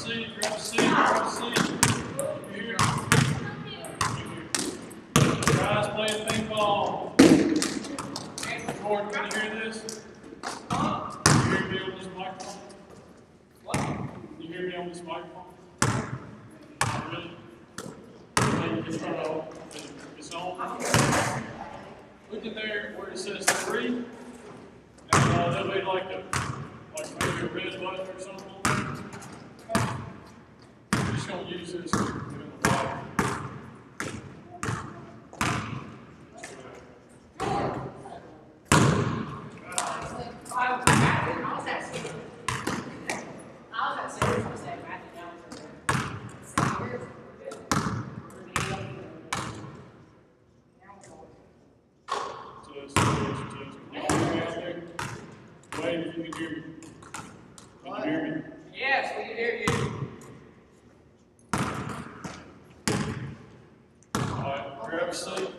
seat, grab a seat, grab a seat. Here. Guys playing ping pong. Jordan, can you hear this? Can you hear me on this microphone? What? Can you hear me on this microphone? Really? It's on. It's on. Look in there where it says 3. And there'll be like maybe a red button or something on there. I'm just going to use this in the bottom. Wait, if you can hear me. Can you hear me? Yes, we can hear you. All right, grab a seat.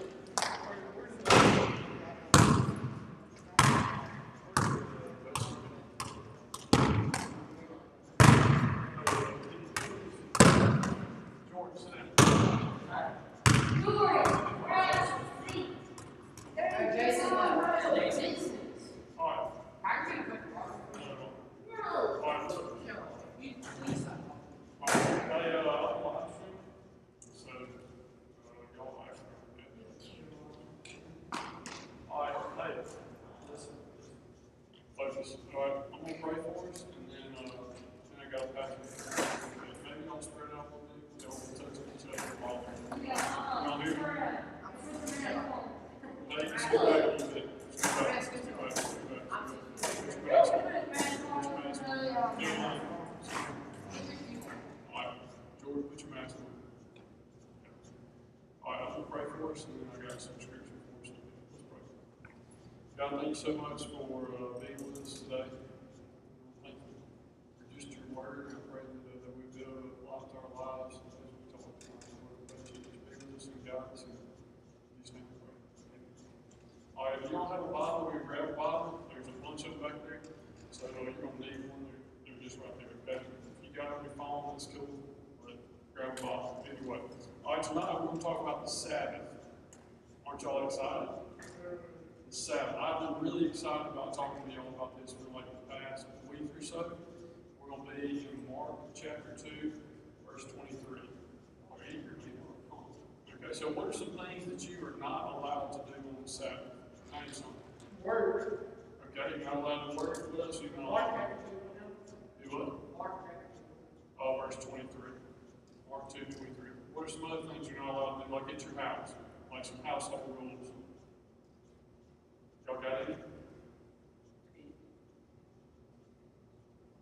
George, sit down. Jason. All right. I can put All right. So, y'all all right, hey, listen. Focus. All right, I'm going to pray for us, and then I got a passage. Maybe don't spread out a little bit. Don't touch each other while y'all hear me? Hey, just go back a little bit. Just go back. Alright, George, put your mask on. Alright, I'm going to pray for us, and then I got some scripture for us. Let's pray. God, thank you so much for being with us today. Thank you for just your word. I pray that we build a life to our lives as we talk about the word. I pray that you just be with us and guide us. In these things we pray. Alright, if you don't have a Bible, you grab a Bible. There's a bunch of them back there. So you're going to need one. They're just right there, okay? If you got it on your phone, that's cool. But grab a Bible. Anyway. All right, tonight we're going to talk about the Sabbath. Aren't y'all excited? The Sabbath. I've been really excited about talking to y'all about this for like the past week or so. We're going to be in Mark chapter 2, verse 23. Okay, so what are some things that you are not allowed to do on the Sabbath? Name something. Work. Okay, you're not allowed to work. What else are you not allowed to do? Do what? Oh, verse 23. Mark 2, 23. What are some other things you're not allowed to do, like at your house? Like some household rules? Y'all got any?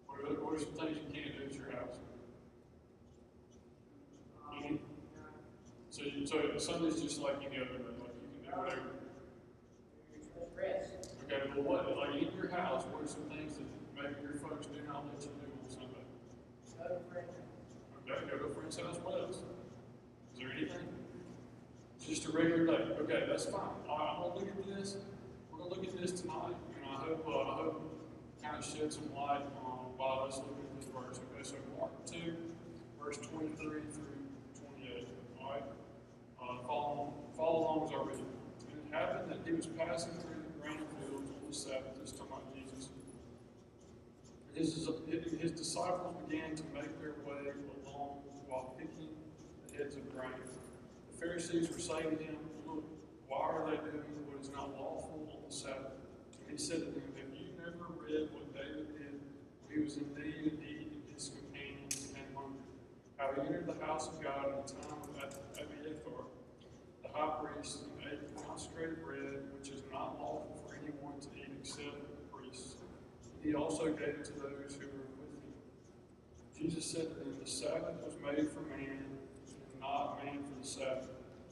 What are some things you can't do at your house? Any? So Sunday's just like any other day, like you can do whatever. Okay, but what, like in your house, what are some things that maybe your folks do not let you do on Sunday? Okay, go to a friend's house. What else? Is there anything? Just a regular day. Okay, that's fine. All right, I'm going to look at this. We're going to look at this tonight, and I hope kind of shed some light on why let's look at this verse. Okay, so Mark 2, verse 23 through 28. All right? Follow along as I read. And it happened that he was passing through the grain fields on the Sabbath. This time about Jesus. His disciples began to make their way along while picking the heads of grain. The Pharisees were saying to him, "Look, why are they doing what is not lawful on the Sabbath?" And he said to them, "Have you never read what David did when he was in need and he and his companions had hunger? How he entered the house of God in the time of Abiathar, the high priest, and ate consecrated bread, which is not lawful for anyone to eat except the priests. He also gave it to those who were with him." Jesus said to them, "The Sabbath was made for man, and not man for the Sabbath.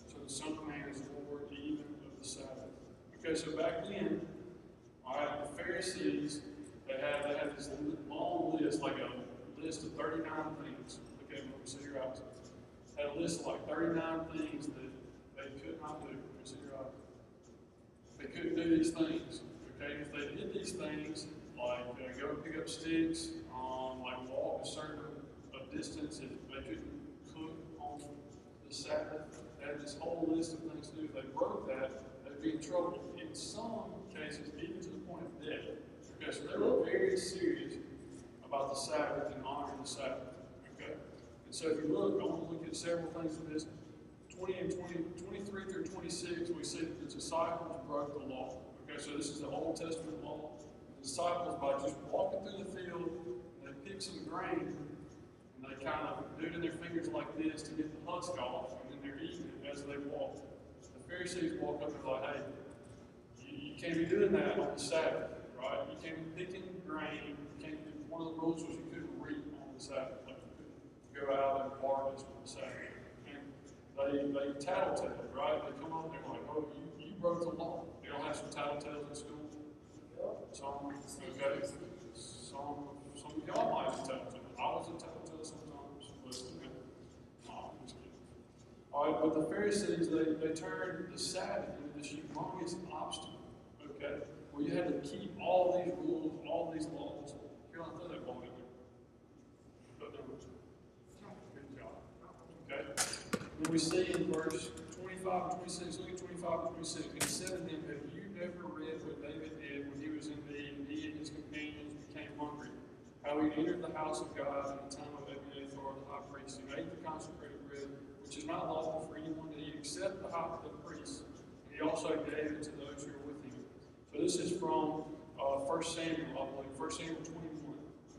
So the Son of Man is Lord even of the Sabbath." Okay, so back then, all right, the Pharisees, they had this long list, like a list of 39 things. Okay, let me see your eyes. They had a list of like 39 things that they could not do. Let me see your eyes. They couldn't do these things. Okay, if they did these things, like go pick up sticks, like walk a certain instance, if they couldn't cook on the Sabbath, they had this whole list of things to do. If they broke that, they'd be in trouble. In some cases, even to the point of death. Okay, so they were very serious about the Sabbath and honoring the Sabbath. Okay, and so if you look, I want to look at several things in this. 23 through 26, we see that the disciples broke the law. Okay, so this is the Old Testament law. The disciples, by just walking through the field, they pick some grain, and they kind of do it in their fingers like this to get the husk off, and then they're eating it as they walk. The Pharisees walk up and they're like, hey, you can't be doing that on the Sabbath, right? You can't be picking grain. One of the rules was you couldn't reap on the Sabbath. Like you couldn't go out and harvest on the Sabbath. And they tattletale, right? They come up and they're like, oh, you broke the law. You don't have some tattletales in school? Some, okay. Some of y'all might be tattletale. I was a tattletale sometimes, but no, I'm just kidding. All right, but the Pharisees, they turned the Sabbath into this humongous obstacle, okay? Where you had to keep all these rules, all these laws. You're going to throw that ball in there. But no. Good job. Okay? Then we see in verse 25 and 26, look at 25 and 26. He said to them, have you never read what David did when he was in need and he and his companions became hungry? How he entered the house of God in the time of Abiathar the high priest and ate the consecrated bread, which is not lawful for anyone to eat except the priest. And he also gave it to those who were with him. So this is from 1 Samuel, I believe, 1 Samuel 21.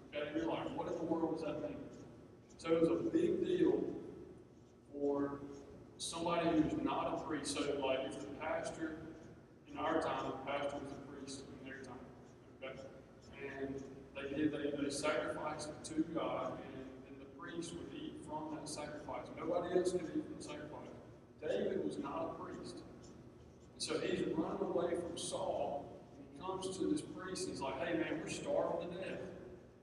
Okay, and you're like, what in the world does that mean? So it was a big deal for somebody who's not a priest. So like if the pastor, in our time, the pastor was a priest in their time. Okay? And they sacrificed it to God, and the priest would eat from that sacrifice. Nobody else could eat from the sacrifice. David was not a priest. And so he's running away from Saul. Comes to this priest and he's like, hey man, we're starving to death.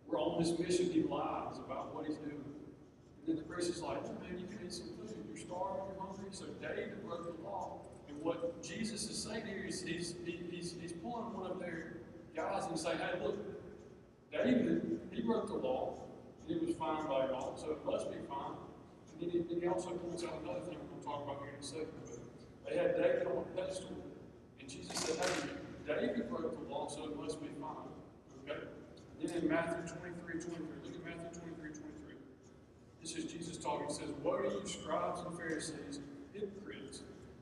We're on this mission. He lies about what he's doing. And then the priest is like, oh man, you can eat some food. You're starving, you're hungry. So David broke the law. And what Jesus is saying here is he's pulling one of their guys and saying, hey, look, David, he broke the law. And it was fine by y'all, so it must be fine. And then he also points out another thing we're going to talk about here in a second. But they had David on a pedestal. And Jesus said, hey, David broke the law, so it must be fine. Okay? And then in Matthew 23:23, look at Matthew 23:23. This is Jesus talking. He says, woe to you, scribes and Pharisees, hypocrites,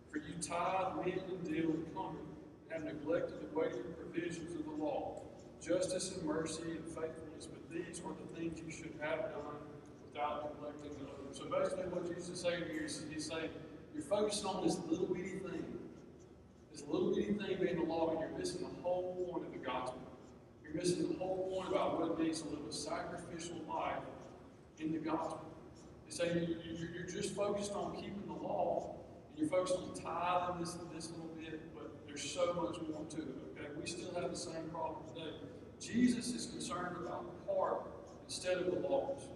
for you tithe, mint, and dill, and cumin, and have neglected the weightier provisions of the law, justice and mercy and faithfulness, but these are the things you should have done without neglecting the others. So basically what Jesus is saying here is he's saying, you're focusing on this little bitty thing. This little bitty thing being the law, and you're missing the whole point of the gospel. You're missing the whole point about what it means to live a sacrificial life in the gospel. He's saying you're just focused on keeping the law, and you're focused on tithing this little bit, but there's so much more to it. Okay, we still have the same problem today. Jesus is concerned about the heart instead of the laws.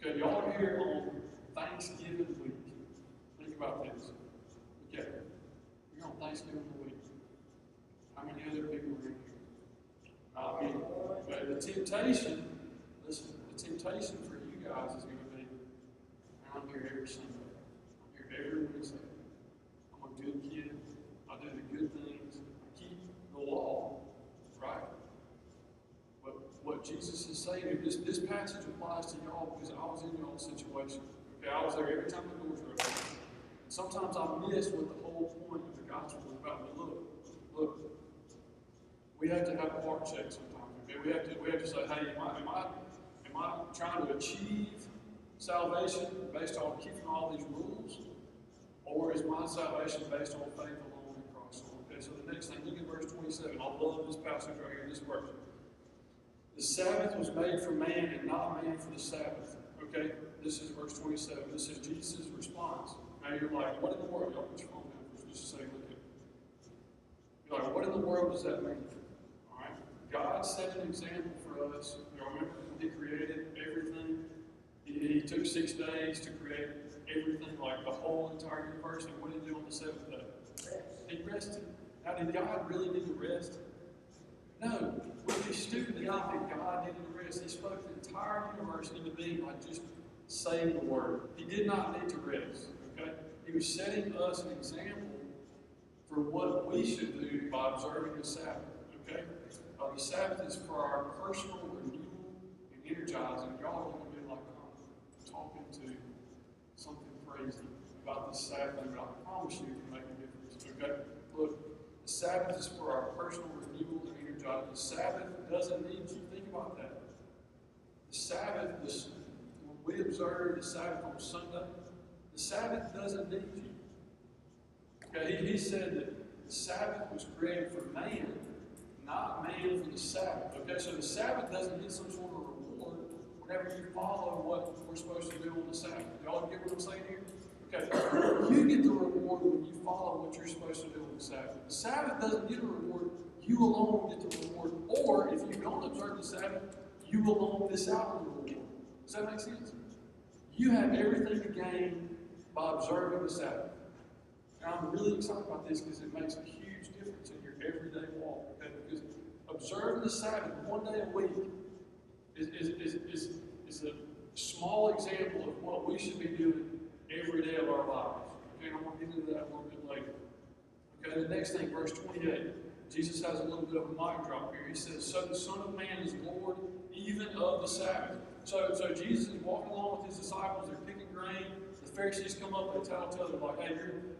Okay, y'all are here on Thanksgiving week. Think about this. Okay. On Thanksgiving week. How many other people are in here? I mean, the temptation, listen, the temptation for you guys is going to be, I'm here every Sunday. I'm here every Wednesday. I'm a good kid. I do the good things. I keep the law, right? But what Jesus is saying here, this passage applies to y'all because I was in y'all's situation. Okay, I was there every time the doors were open. Sometimes I miss what the whole point of the gospel is about. But look, we have to have a heart check sometimes. Okay, we have to say, hey, am I trying to achieve salvation based on keeping all these rules, or is my salvation based on faith alone in Christ? Okay, so the next thing, look at verse 27. I love this passage right here. This verse. The Sabbath was made for man, and not man for the Sabbath. Okay, this is verse 27. This is Jesus' response. Now you're like, what in the world? Y'all put your phone down for just a second. Look at it. You're like, what in the world does that mean? All right. God set an example for us. You know, remember when He created everything? He took 6 days to create everything, like the whole entire universe. And what did He do on the seventh day? He rested. Now, did God really need to rest? No. We'd be stupid to think that God needed to rest. He spoke the entire universe into being by just saying the word. He did not need to rest. Okay? He was setting us an example for what we should do by observing the Sabbath. Okay? The Sabbath is for our personal renewal and energizing. Y'all are going to be like, I'm talking to something crazy about the Sabbath, but I promise you it can make a difference. Okay? Look, the Sabbath is for our personal renewal and energizing. The Sabbath doesn't need you. Think about that. The Sabbath, when we observe the Sabbath on Sunday, the Sabbath doesn't need you. Okay? He said that the Sabbath was created for man, not man for the Sabbath. Okay, so the Sabbath doesn't get some sort of reward whenever you follow what we're supposed to do on the Sabbath. Y'all get what I'm saying here? Okay, you get the reward when you follow what you're supposed to do on the Sabbath. The Sabbath doesn't get a reward. You alone get the reward. Or if you don't observe the Sabbath, you alone miss out on the reward. Does that make sense? You have everything to gain by observing the Sabbath. And I'm really excited about this because it makes a huge difference in your everyday walk. Okay? Because observing the Sabbath one day a week is a small example of what we should be doing every day of our lives. Okay, and I'm going to get into that a little bit later. Okay, the next thing, verse 28. Jesus has a little bit of a mic drop here. He says, so the Son of Man is Lord even of the Sabbath. So Jesus is walking along with his disciples. They're picking grain. The Pharisees come up and tell each other, like, hey,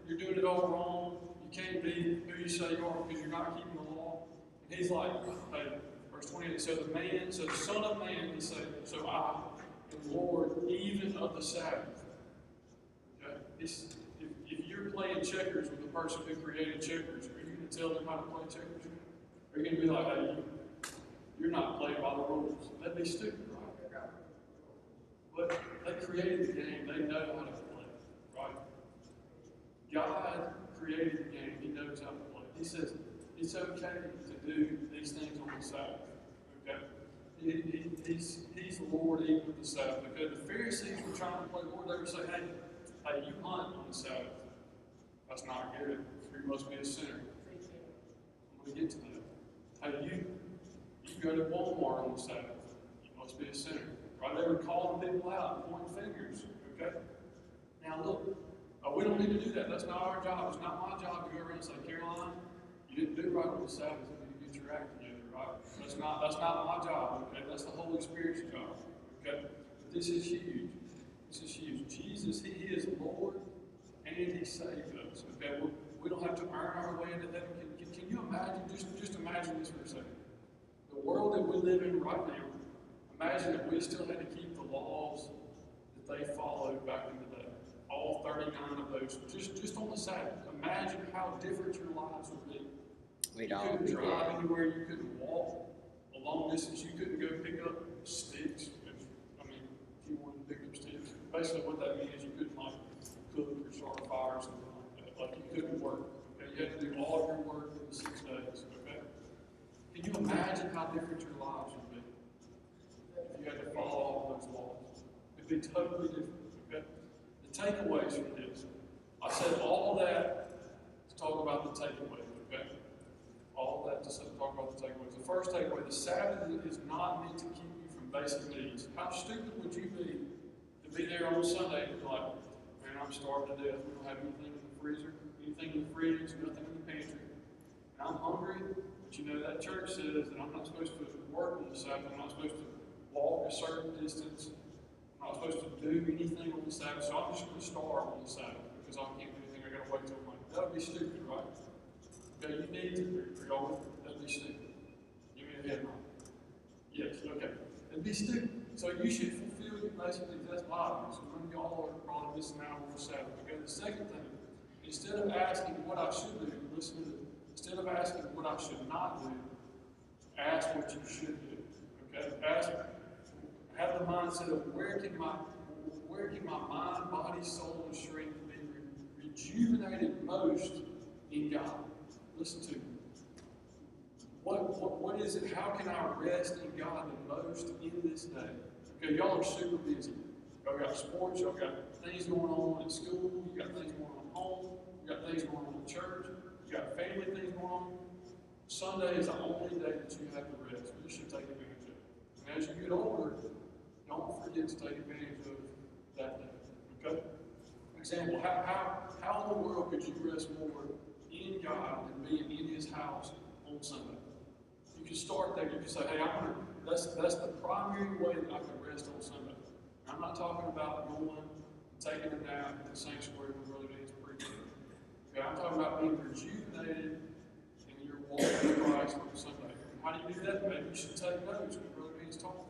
you're doing it all wrong. You can't be who you say you are because you're not keeping the law. And he's like, hey, verse 28, so the Son of Man, he said, so I am Lord even of the Sabbath. Okay? If you're playing checkers with the person who created checkers, are you going to tell them how to play checkers? Are you going to be like, hey, you're not playing by the rules? That'd be stupid, right? But they created the game. They know how to play, right? God created the game. He knows how to play. He says it's okay to do these things on the Sabbath. Okay? He's the Lord even of the Sabbath. Because the Pharisees were trying to play Lord. They were saying, hey, you hunt on the Sabbath. That's not good. You must be a sinner. I'm going to get to that. Hey, you go to Walmart on the Sabbath. You must be a sinner. Right? They were calling people out and pointing fingers. Okay? Now look, we don't need to do that. That's not our job. It's not my job to go around and say, Caroline, you didn't do right on the Sabbath. You need to get your act together, right? That's not my job. Okay? That's the Holy Spirit's job. Okay? But this is huge. This is huge. Jesus, He is Lord and He saved us. Okay? We don't have to earn our way into heaven. Can you imagine? Just imagine this for a second. The world that we live in right now, imagine if we still had to keep the laws that they followed back in the day. All 39 of those, just on the Sabbath. Imagine how different your lives would be. You couldn't drive anywhere. You couldn't walk a long distance. You couldn't go pick up sticks. If you wanted to pick up sticks. Basically what that means is you couldn't like cook or start a fire or something like that. Like you couldn't work. Okay? You had to do all of your work in 6 days. Okay? Can you imagine how different your lives would be if you had to follow all of those laws? It'd be totally different. Okay? The takeaways from this. I said all of that to talk about the takeaways. Okay? All of that to talk about the takeaways. The first takeaway: the Sabbath is not meant to keep you from basic needs. How stupid would you be to be there on Sunday and be like, man, I'm starving to death. We don't have anything in the freezer, anything in the fridge, nothing in the pantry. And I'm hungry, but you know that church says that I'm not supposed to work on the Sabbath. I'm not supposed to walk a certain distance. I'm not supposed to do anything on the Sabbath. So I'm just going to starve on the Sabbath because I can't do anything. I got to wait till Monday. That would be stupid, right? Okay, you need to be. That'd be stupid. Give me a head nod. Yes, okay. It'd be stupid. So you should fulfill your basic needs. That's obvious. So none of y'all are probably missing out on the Sabbath. Okay, the second thing, instead of asking what I should do, listen to this. Instead of asking what I should not do, ask what you should do. Okay? Have the mindset of where can my mind, body, soul, and strength be rejuvenated most in God? Listen to me. What is it? How can I rest in God the most in this day? Okay, y'all are super busy. Y'all got sports, y'all got things going on at school, you got things going on at home, you got things going on at church, you got family things going on. Sunday is the only day that you have to rest. You should take advantage of it. And as you get older, kids take advantage of that day. Okay? Example, how in the world could you rest more in God than being in His house on Sunday? You can start there. You can say, hey, that's the primary way that I can rest on Sunday. And I'm not talking about going and taking a nap at the sanctuary when Brother Dan's preaching. Okay, I'm talking about being rejuvenated in your walk with Christ on Sunday. How do you do that? Maybe you should take notes when Brother Dan's talking.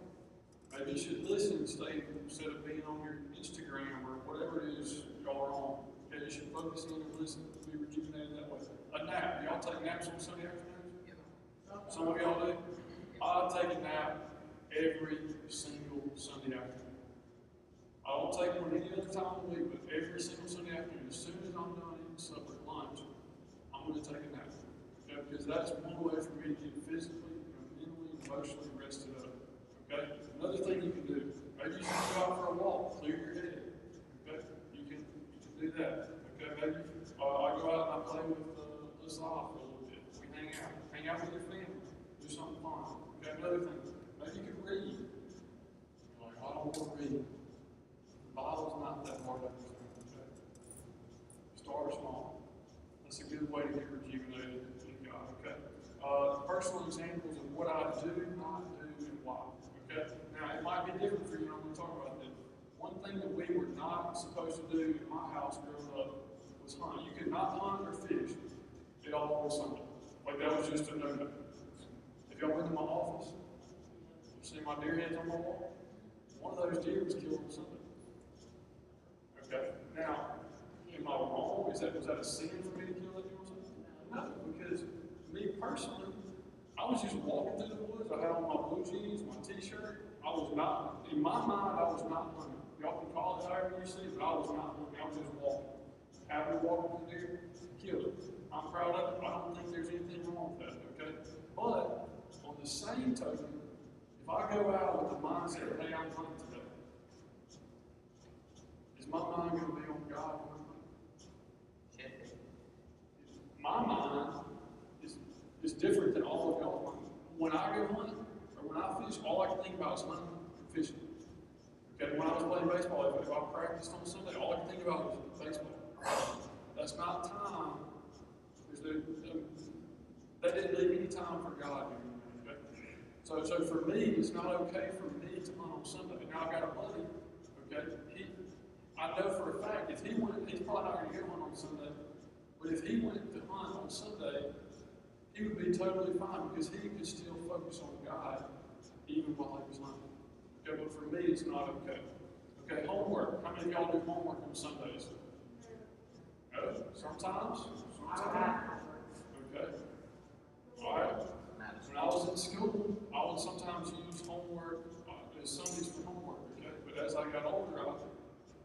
Maybe you should listen instead of being on your Instagram or whatever it is y'all are on. Okay, you should focus in and listen to be rejuvenated that way. A nap. Y'all take naps on Sunday afternoons? Some of y'all do. I take a nap every single Sunday afternoon. I don't take one any other time of the week, but every single Sunday afternoon, as soon as I'm done eating supper at lunch, I'm going to take a nap. Okay? Because that's one way for me to get physically, mentally, emotionally rested up. Okay? Another thing you can do, maybe you should go out for a walk, clear your head. Okay? You can do that. Okay? Maybe I go out and I play with Lazar for a little bit. We hang out with your family, do something fun. Okay? Another thing, maybe you can read. You're like, I don't want to read. The Bible's not that hard to understand. Okay? Start small. That's a good way to get rejuvenated in God. Okay? Personal examples of what I do not do and why. Okay? Now, it might be different for you, and I'm going to talk about that. One thing that we were not supposed to do in my house growing up was hunt. You could not hunt or fish at all on Sunday. Like, that was just a no-no. If y'all went to my office, you see my deer heads on my wall? One of those deer was killed on Sunday. Okay? Now, am I wrong? Was that a sin for me to kill that deer on Sunday? No, because me personally, I was just walking through the woods. I had on my blue jeans, my t-shirt. I was not, in my mind, I was not hunting. Y'all can call it however you see it, but I was not hunting. I was just walking. Having to walk with the deer, kill it. I'm proud of it. I don't think there's anything wrong with that, okay? But on the same token, if I go out with the mindset of, hey, I'm hunting today, is my mind going to be on God when I'm hunting? My mind is different than all of y'all. When I go hunting, or when I fish, all I can think about is hunting and fishing. Okay, when I was playing baseball, if I practiced on Sunday, all I could think about was baseball. That's not time. That didn't leave any time for God. Okay? So for me, it's not okay for me to hunt on Sunday. Now I got a buddy. Okay, I know for a fact if he went, he's probably not going to go hunt on Sunday. But if he went to hunt on Sunday, he would be totally fine because he could still focus on God even while he was hunting. Okay, but for me, it's not okay. Okay, homework. How many of y'all do homework on Sundays? No? Sometimes? Okay. All right. When I was in school, I would sometimes use homework as Sundays for homework. Okay, but as I got older,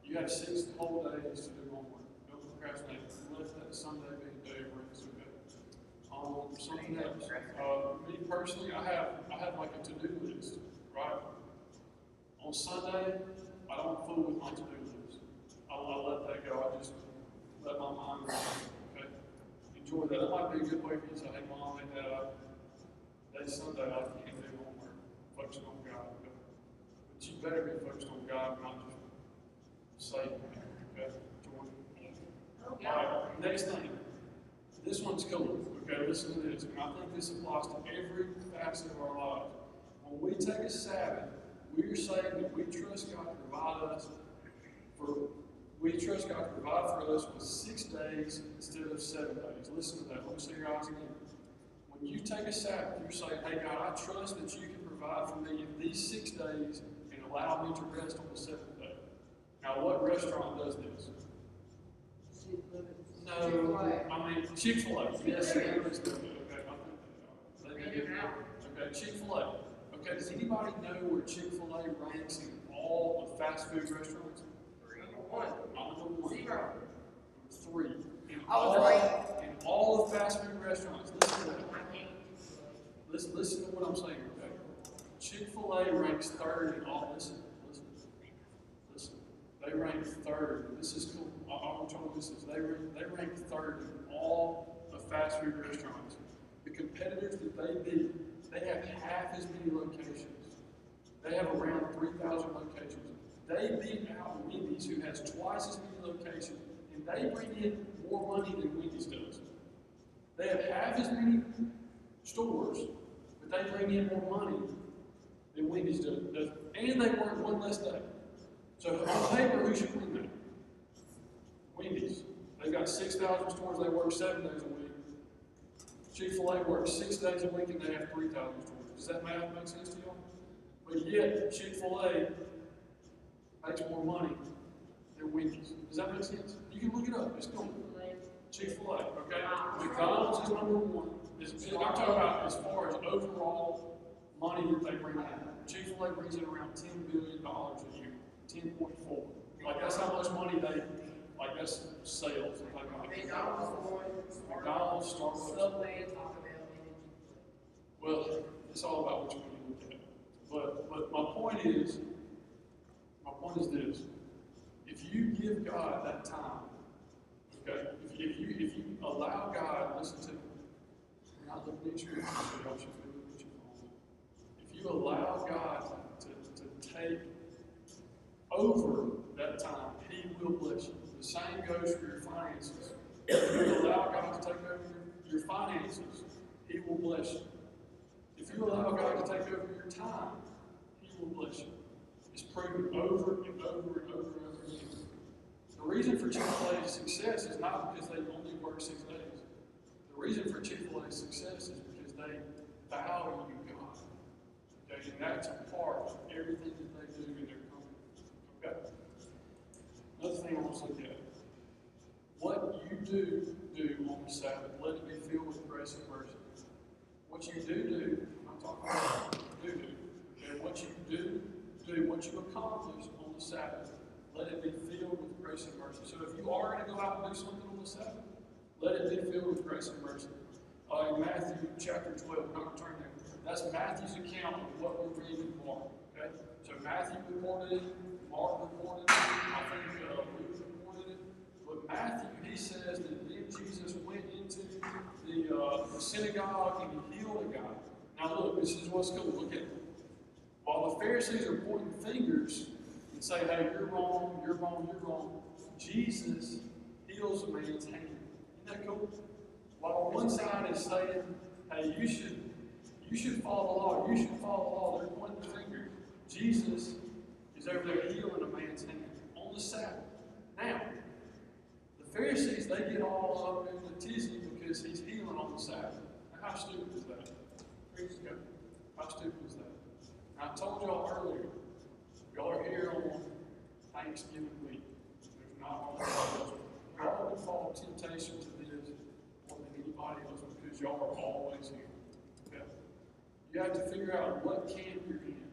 you have 6 whole days to do homework. Don't procrastinate. Let that Sunday be a day of rest. Okay. Something else. Me personally, I have like a to-do list, right? On Sunday, I don't fool with my to-do list. I'll let that go. I just let my mind go. Okay? Enjoy that. That might be a good way for you to say, hey, Mom, hey, Dad, today's Sunday, I can't do homework. Focus on God. Okay? But you better be focused on God, not just Satan. Okay? All right, next thing. This one's cool. Okay, listen to this. And I think this applies to every facet of our lives. When we take a Sabbath, we are saying that we trust God to provide for us with 6 days instead of 7 days. Listen to that. Let me see your eyes again. When you take a Sabbath, you're saying, hey God, I trust that you can provide for me in these 6 days and allow me to rest on the 7th day. Now, what restaurant does this? No, I mean Chick-fil-A. Yes, it is. Okay, okay, Chick-fil-A. Okay, does anybody know where Chick-fil-A ranks in all the fast food restaurants? Number 1. 0. 3. In all the fast food restaurants. Listen to that. Listen to what I'm saying. Okay, Chick-fil-A ranks 3rd in all. Listen. They rank 3rd. This is cool. I want you to listen. They rank 3rd in all the fast food restaurants. The competitors that they beat, they have half as many locations. They have around 3,000 locations. They beat out Wendy's, who has twice as many locations, and they bring in more money than Wendy's does. They have half as many stores, but they bring in more money than Wendy's does. And they work one less day. So on paper, who should win that? Wendy's. They've got 6,000 stores, they work 7 days a week. Chick-fil-A works 6 days a week and they have 3,000 stores. Does that math make sense to y'all? But yet, Chick-fil-A makes more money than Wendy's. Does that make sense? You can look it up. It's cool. Chick-fil-A, okay? McDonald's is number one. I'm talking about as far as overall money that they bring in. Chick-fil-A brings in around $10 billion a year. 10.4. Like, that's how much money they, like, that's sales. McDonald's, Starbucks. Subway, Taco Bell, Well, it's all about which one you look at. But my point is this. If you give God that time, okay, if you allow God, listen to me, I'm not looking at you, so y'all should be looking at your phone. If you allow God to take over that time, He will bless you. The same goes for your finances. If you allow God to take over your finances, He will bless you. If you allow God to take over your time, He will bless you. It's proven over and over and over and over again. The reason for Chick-fil-A's success is not because they only work 6 days. The reason for Chick-fil-A's success is because they value God. Okay? And that's a part of everything that they do in their company. Okay? Another thing I want to look at. What you do on the Sabbath, let it be filled with grace and mercy. What you do, I'm not talking about do. Okay? What you do, what you accomplish on the Sabbath, let it be filled with grace and mercy. So if you are going to go out and do something on the Sabbath, let it be filled with grace and mercy. In Matthew chapter 12, we're not going to turn there. That's Matthew's account of what we're reading in Mark. Okay? So Matthew reported it, Mark reported it, I think Luke reported it. But Matthew, he says that then Jesus went into the synagogue and he healed a guy. Now look, this is what's cool. Look at it. While the Pharisees are pointing fingers and say, hey, you're wrong, you're wrong, you're wrong, Jesus heals a man's hand. Isn't that cool? While one side is saying, hey, you should follow the law, you should follow the law, they're pointing the finger. Jesus is over there healing a man's hand on the Sabbath. Now, the Pharisees, they get all up in the tizzy because he's healing on the Sabbath. Now, how stupid is that? How stupid is that? Now, I told y'all earlier, y'all are here on Thanksgiving week. There's not a lot of y'all would fall temptation to this more than anybody else because y'all are always here. Okay? You have to figure out what camp you're in.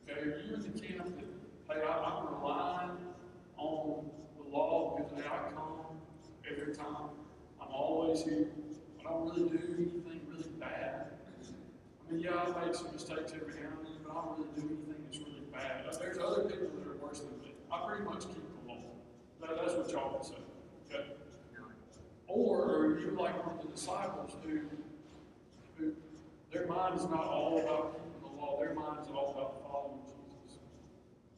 Okay, are you in the camp that, hey, I'm relying on the law because hey, I come every time. I'm always here. I don't really do anything really bad. I mean, yeah, I make some mistakes every now and then, but I don't really do anything that's really bad. There's other people that are worse than me. I pretty much keep the law. That's what y'all would say. Okay? Or are you like one of the disciples who their mind is not all about keeping the law, their mind is all about following Jesus.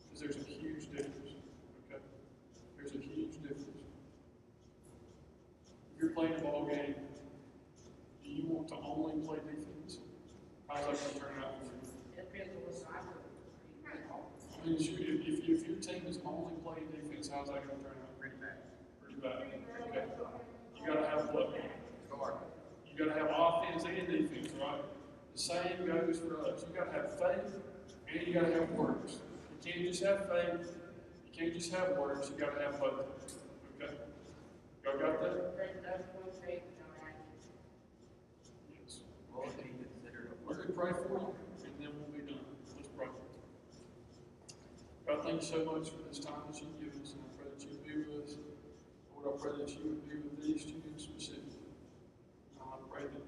Because there's a huge difference. Okay? There's a huge difference. If you're playing a ball game, do you want to only play defense? How's that going to turn out for you? It depends on what side you're on. I mean, if your team is only playing defense, how's that going to turn out? Pretty bad. Pretty bad. Okay. You got to have what? You got to have offense and defense, right? The same goes for us. You got to have faith and you got to have works. You can't just have faith. You can't just have works. You got to have both. Okay. Y'all got that? Yes. We're going to pray for you, and then we'll be done. Let's pray. God, thank you so much for this time that you've given us, and I pray that you be with us. Lord, I pray that you would be with these students specifically. I pray that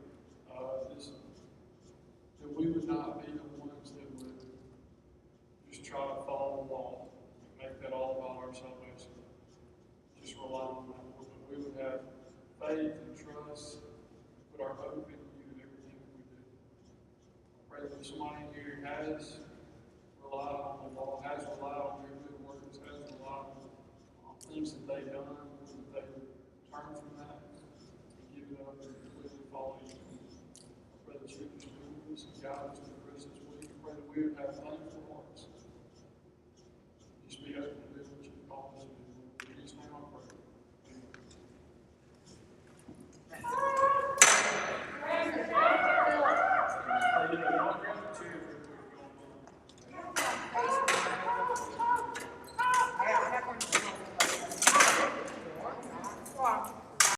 that we would not be the ones that would just try to follow the law and make that all about our salvation. Just rely on that, Lord, but we would have faith and trust, put our hope in you in everything that we do. I pray that somebody here has relied on the law, has relied on your good work things that they've done, that they turn from that and give it up and completely follow you. I pray that you can do this and guide us through the rest of this week. I pray that we would have thankful hearts.